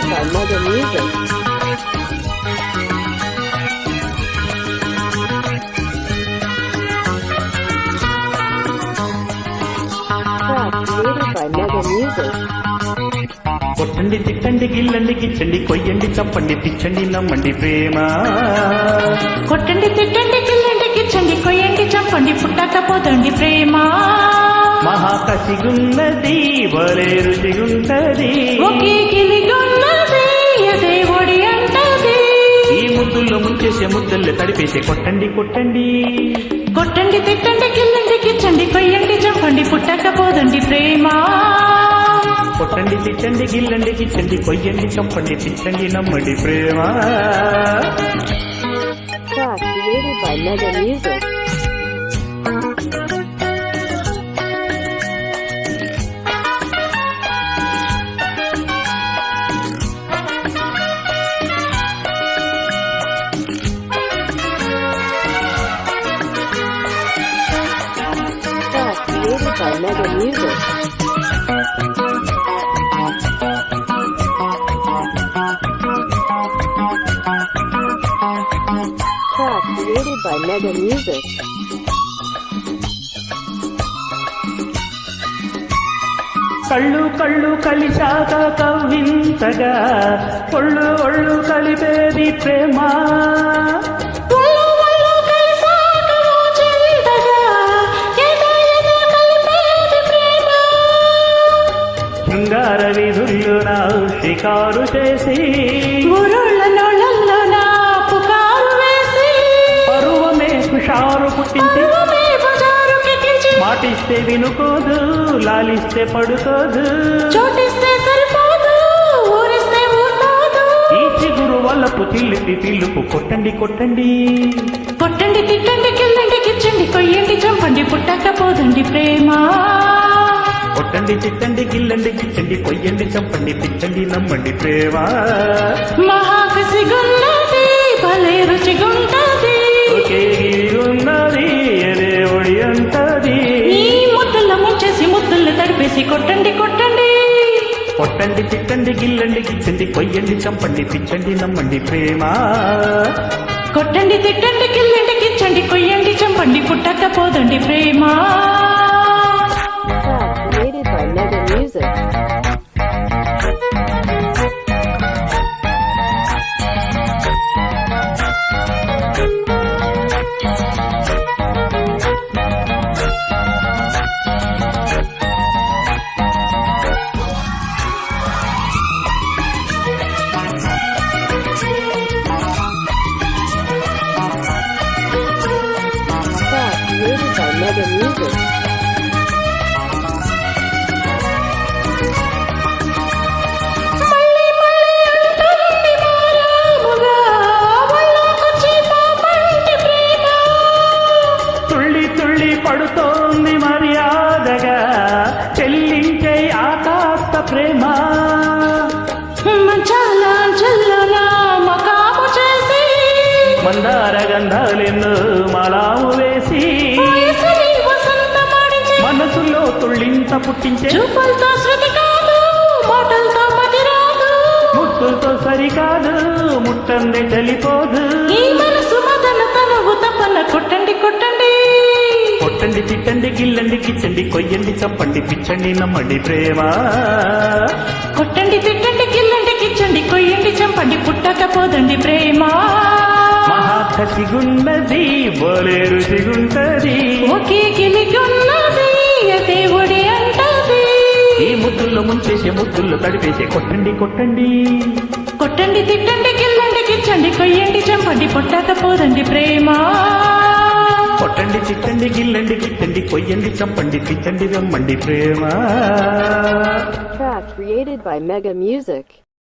by Mega Music. Track created by Mega Music. కొట్టండి తిట్టండి గిల్లండి గిచ్చండి కొయ్యండి చప్పండి పిచ్చండి నమ్మండి ప్రేమ కొట్టండి తిట్టండి గిల్లండి గిచ్చండి కొయ్యండి చంపండి పుట్టకపోతండి ప్రేమ మహాకసిగున్నది వలే రుచిగుంటది ఒకే గిలిగున్నది అదే ఒడి అంటది ఈ ముద్దుల్లో ముంచేసే ముద్దల్లే తడిపేసే కొట్టండి కొట్టండి కొట్టండి తిట్టండి గిల్లండి గిచ్చండి కొయ్యండి చంపండి పుట్టకపోదండి ప్రేమ కొట్టండి తిట్టండి గిల్లండి గిచ్చండి కొయ్యండి చంపండి పిచ్చండి నమ్మండి ప్రేమ Track created by Mega Music. Track created by Mega Music. Track created by Mega Music. కళ్ళు కళ్ళు కలిశాక కవ్వింతగా ఒళ్ళు ఒళ్ళు కలిపేది ప్రేమ శృంగార వీధుల్లో నా షికారు చేసి పరువమే హుషారు పుట్టించి మాటిస్తే వినుకోదు లాలిస్తే పడుకోదు చోటిస్తే సరిపోదు ఊరిస్తే ఊరుకోదు ఈ చిగురు వల్లపు చిల్లిపి పిల్లుపు కొట్టండి కొట్టండి కొట్టండి తిట్టండి కిల్లండి కిచ్చండి కొయ్యండి చంపండి పుట్టకపోదండి ప్రేమ కొట్టండి తిట్టండి గిల్లండి గిచ్చండి కొయ్యండి చంపండి పిచ్చండి నమ్మండి ప్రేమ మహాకసిగున్నది భలే రుచిగుంటది ఒకే ఉన్నది అదే ఒడి అంటది ఈ ముద్దుల ముంచేసి ముద్దులు తడిపేసి కొట్టండి కొట్టండి కొట్టండి తిట్టండి గిల్లండి గిచ్చండి కొయ్యండి చంపండి పిచ్చండి నమ్మండి ప్రేమ కొట్టండి తిట్టండి కిల్లండి కిచ్చండి కొయ్యండి చంపండి పుట్టకపోదండి ప్రేమ Track created by Mega Music. Track created by Mega Music. తుళ్ళి తుళ్ళి పడుతోంది మర్యాదగా చెల్లించే ఆకాస్త ప్రేమ చాలా చల్లనా మకాము చేసి మందార గంధాలెన్నో మలాము వేసి వయసుని వసంతమాడించి మనసులో తుళ్ళింత పుట్టించే చూపులతో శృతి కాదు మాటలతో మతి రాదు ముట్టులతో సరికాదు ముట్టందే చలిపోదు ఈ మనసు మదన తనువు తపన కొట్టండి కొట్టండి కొట్టండి తిట్టండి గిల్లండి గిచ్చండి కొయ్యండి చంపండి పిచ్చండి నమ్మండి ప్రేమ కొట్టండి తిట్టండి కిల్లండి కిచ్చండి కొయ్యండి చంపండి పుట్టకపోదండి ప్రేమ మహాకసిగున్నది బోలే రుచిగుంటది ఒకే గిలిగున్నది అదే ఒడి అంటది ఈ ముద్దుల్లో ముంచేసే ముద్దుల్లో తడిపేసే కొట్టండి కొట్టండి కొట్టండి తిట్టండి కిల్లండి కిచ్చండి కొయ్యండి చంపండి పుట్టకపోదండి ప్రేమ కొట్టండి తిట్టండి గిల్లండి గిట్టండి కొయ్యండి చంపండి పిచ్చండి నమ్మండి ప్రేమ Track created by Mega Music.